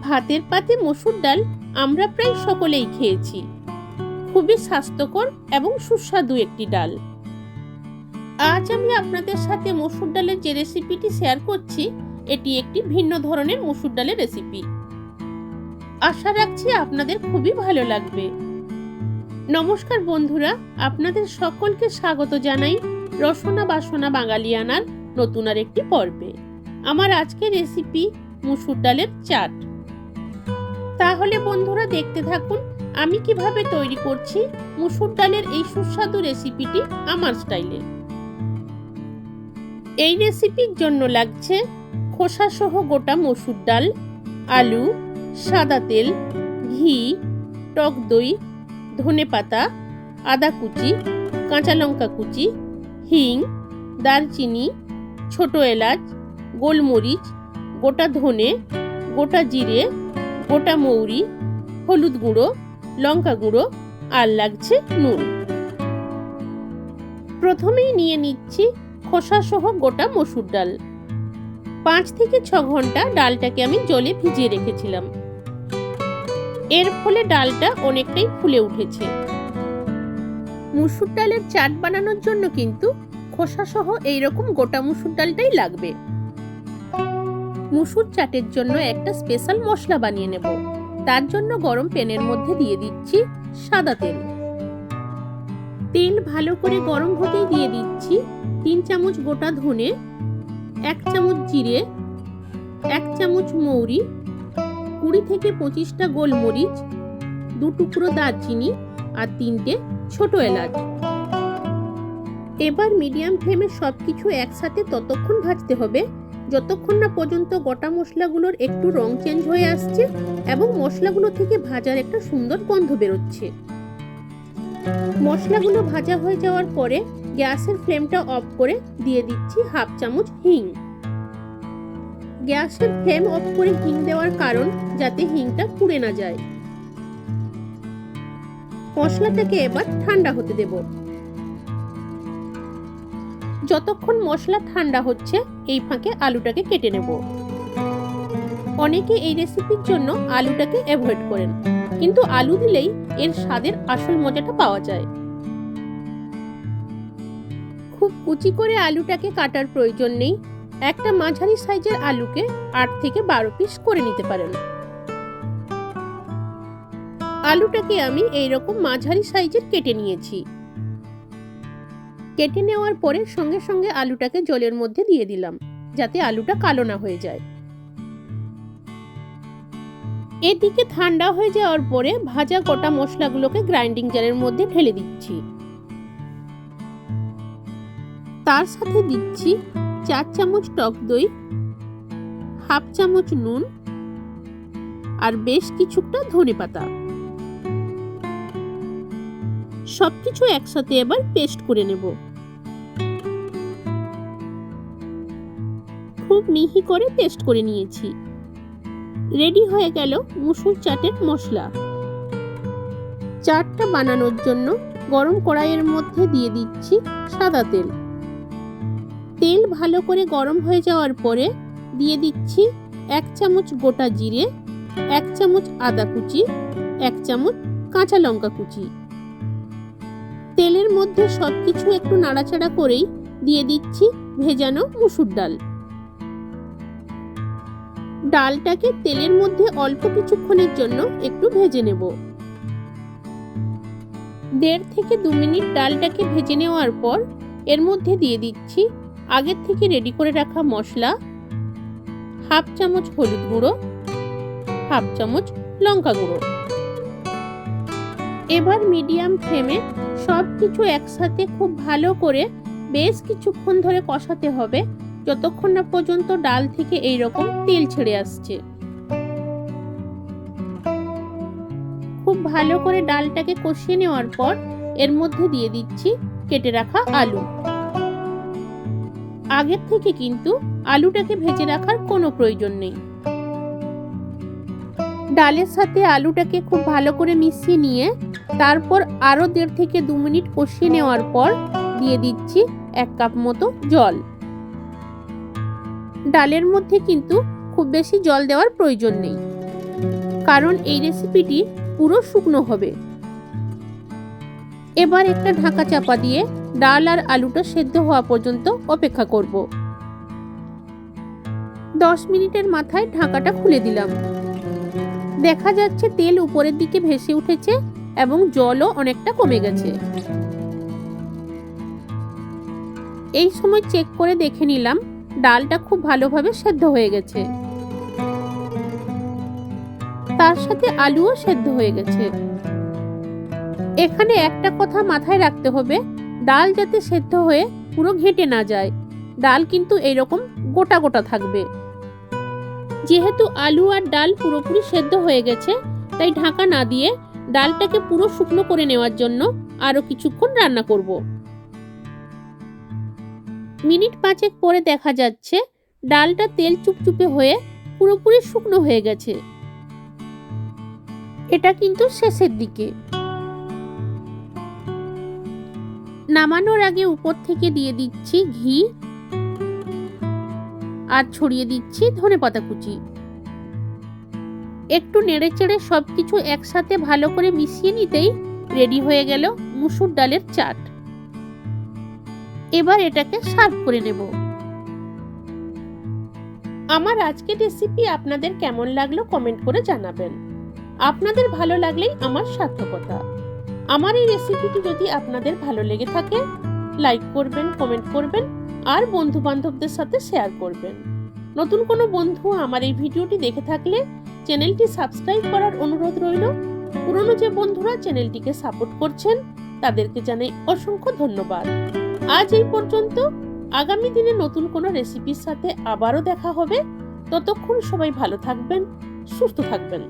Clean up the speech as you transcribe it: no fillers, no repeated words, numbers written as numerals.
ভাতের পাতে মসুর ডাল আমরা প্রায় সকলেই খেয়েছি। খুবই স্বাস্থ্যকর এবং সুস্বাদু একটি ডাল। আজ আমি আপনাদের সাথে মসুর ডালের যে রেসিপিটি শেয়ার করছি, এটি একটি ভিন্ন ধরনের মসুর ডালের রেসিপি। আশা রাখছি আপনাদের খুবই ভালো লাগবে। নমস্কার বন্ধুরা, আপনাদের সকলকে স্বাগত জানাই রসনা বাসনা বাঙালিয়ানার নতুন আর একটি পর্বে। আমার আজকের রেসিপি মসুর ডালের চাট। তাহলে বন্ধুরা দেখতে থাকুন আমি কিভাবে তৈরি করছি মসুর ডালের এই সুস্বাদু রেসিপিটি আমার স্টাইলে। এই রেসিপির জন্য লাগছে খোসা সহ গোটা মসুর ডাল, আলু, সাদা তেল, ঘি, টক দই, ধনেপাতা, আদা কুচি, কাঁচা লঙ্কা কুচি, হিং, দারচিনি, ছোট এলাচ, গোলমরিচ, গোটা ধনে, গোটা জিরে, গোটা মৌরি, হলুদ গুঁড়ো, লঙ্কা গুঁড়ো আর লাগছে নুন। প্রথমেই নিয়ে নিচ্ছি খোসা সহ গোটা মসুর ডাল। 5 থেকে 6 ঘন্টা ডালটাকে আমি জলে ভিজিয়ে রেখেছিলাম। এর ফলে ডালটা অনেকটাই ফুলে উঠেছে। মসুর ডালের চাট বানানোর জন্য কিন্তু খোসা সহ এইরকম গোটা মসুর ডালটাই লাগবে। মসুর চাটের জন্য একটা স্পেশাল মশলা বানিয়ে নেব। তার জন্য গরম প্যানের মধ্যে দিয়ে দিচ্ছি সাদা তেল। তেল ভালো করে গরম হতেই দিয়ে দিচ্ছি 3 চামচ গোটা ধনে, 1 চামচ জিরে, 1 চামচ মৌরি, 20 থেকে 25টা গোলমরিচ, 2 টুকরো দারচিনি আর 3টে ছোট এলাচ। এবার মিডিয়াম ফ্লেমে সবকিছু একসাথে ততক্ষণ ভাজতে হবে যতক্ষণ না পর্যন্ত গোটা মশলাগুলোর একটু রং চেঞ্জ হয়ে আসছে এবং মশলাগুলো থেকে ভাজার একটা সুন্দর গন্ধ বেরোচ্ছে। মশলাগুলো ভাজা হয়ে যাওয়ার পরে গ্যাসের ফ্লেমটা অফ করে দিয়ে দিচ্ছি 1/2 চামচ হিং। গ্যাসের ফ্লেম অফ করে হিং দেওয়ার কারণ যাতে হিংটা পুড়ে না যায়। মশলাটাকে এবার ঠান্ডা হতে দেব। যতক্ষণ মশলা ঠান্ডা হচ্ছে এই ফাঁকে আলুটাকে কেটে নেব। অনেকে এই রেসিপির জন্য আলুটাকে অ্যাভয়েড করেন, কিন্তু আলু দিলেই এর স্বাদের আসল মজাটা পাওয়া যায়। খুব কুচি করে আলুটাকে কাটার প্রয়োজন নেই। একটা মাঝারি সাইজের আলুকে 8 থেকে 12 পিস করে নিতে পারেন। আলুটাকে আমি এইরকম মাঝারি সাইজের কেটে নিয়েছি। কেটে নেওয়ার পরে সঙ্গে সঙ্গে আলুটাকে জলের মধ্যে দিয়ে দিলাম যাতে আলুটা কালো না হয়ে যায়। এদিকে ঠান্ডা হয়ে যাওয়ার পরে ভাজা গোটা মশলাগুলোকে গ্রাইন্ডিং জারের মধ্যে ঢেলে দিচ্ছি। তার সাথে দিচ্ছি 4 চামচ টক দই, 1/2 চামচ নুন আর বেশ কিছুটা ধনেপাতা। সবকিছু একসাথে এবার পেস্ট করে নেব। খুব মিহি করে পেস্ট করে নিয়েছি। রেডি হয়ে গেল মসুর চাটের মশলা। চাটটা বানানোর জন্য গরম কড়াইয়ের মধ্যে দিয়ে দিচ্ছি সাদা তেল। তেল ভালো করে গরম হয়ে যাওয়ার পরে দিয়ে দিচ্ছি 1 চামচ গোটা জিরে, 1 চামচ আদা কুচি, 1 চামচ কাঁচা লঙ্কা কুচি। তেলের মধ্যে সবকিছু একটু নাড়াচাড়া করেই দিয়ে দিচ্ছি ভেজানো মসুর ডাল। ডালটাকে তেলের মধ্যে অল্প কিছুক্ষণের জন্য একটু ভেজে নেব। 1.5 থেকে 2 মিনিট ডালটাকে ভেজে নেওয়ার পর এর মধ্যে দিয়ে দিচ্ছি আগের থেকে রেডি করে রাখা মশলা, 1/2 চামচ হলুদ গুঁড়ো, 1/2 চামচ লঙ্কা গুঁড়ো। এবার মিডিয়াম ফ্লেমে সবকিছু একসাথে খুব ভালো করে বেশ কিছুক্ষণ ধরে কষাতে হবে যতক্ষণ না পর্যন্ত ডাল থেকে এইরকম তেল ছেড়ে আসছে। খুব ভালো করে ডালটাকে কষিয়ে নেওয়ার পর এর মধ্যে দিয়ে দিচ্ছি কেটে রাখা আলু। আগের থেকে কিন্তু আলুটাকে ভেজে রাখার কোনো প্রয়োজন নেই। ডালের সাথে আলুটাকে খুব ভালো করে মিশিয়ে নিয়ে তারপর আরো 1.5 থেকে 2 মিনিট কষিয়ে নেওয়ার পর দিয়ে দিচ্ছি 1 কাপ মতো জল। ডালের মধ্যে কিন্তু খুব বেশি জল দেওয়ার প্রয়োজন নেই। কারণ এই রেসিপিটি পুরো শুকনো হবে। এবার একটা ঢাকা চাপা দিয়ে ডাল আর আলুটা সেদ্ধ হওয়া পর্যন্ত অপেক্ষা করব। 10 মিনিটের মাথায় ঢাকাটা খুলে দিলাম। দেখা যাচ্ছে তেল উপরের দিকে ভেসে উঠেছে এবং জলও অনেকটা কমে গেছে। এই সময় চেক করে দেখে নিলাম ডালটা খুব ভালোভাবে সেদ্ধ হয়ে গেছে, তার সাথে আলুও সেদ্ধ হয়ে গেছে। এখানে একটা কথা মাথায় রাখতে হবে, ডাল যাতে সেদ্ধ হয়ে পুরো ঘেঁটে না যায়। ডাল কিন্তু এইরকম গোটা গোটা থাকবে। যেহেতু আলু আর ডাল পুরোপুরি সেদ্ধ হয়ে গেছে, তাই ঢাকা না দিয়ে ডালটাকে পুরো শুকনো করে নেওয়ার জন্য আরো কিছুক্ষণ রান্না করব। মিনিট 5 পরে দেখা যাচ্ছে ডালটা তেল চুপচুপে হয়ে পুরোপুরি শুকনো হয়ে গেছে। এটা কিন্তু শেষের দিকে। নামানোর আগে উপর থেকে দিয়ে দিচ্ছি ঘি আর ছড়িয়ে দিচ্ছি ধনেপাতা কুচি। একটু নেড়েচেড়ে সবকিছু একসাথে ভালো করে মিশিয়ে নিতেই রেডি হয়ে গেল মুসুর ডালের চাট। এবার এটাকে সার্ভ করে নেব। আমার আজকের রেসিপি আপনাদের কেমন লাগলো কমেন্ট করে জানাবেন। আপনাদের ভালো লাগলেই আমার সার্থকতা। আমার এই রেসিপিটি যদি আপনাদের ভালো লেগে থাকে, লাইক করবেন, কমেন্ট করবেন আর বন্ধু বান্ধবদের সাথে শেয়ার করবেন। নতুন কোনো বন্ধু আমার এই ভিডিওটি দেখে থাকলে চ্যানেলটি সাবস্ক্রাইব করার অনুরোধ রইল। পুরনো যে বন্ধুরা চ্যানেলটিকে সাপোর্ট করছেন তাদেরকে জানাই অসংখ্য ধন্যবাদ। আজ এই পর্যন্ত। আগামী দিনে নতুন কোনো রেসিপির সাথে আবারও দেখা হবে। ততক্ষণ সবাই ভালো থাকবেন, সুস্থ থাকবেন।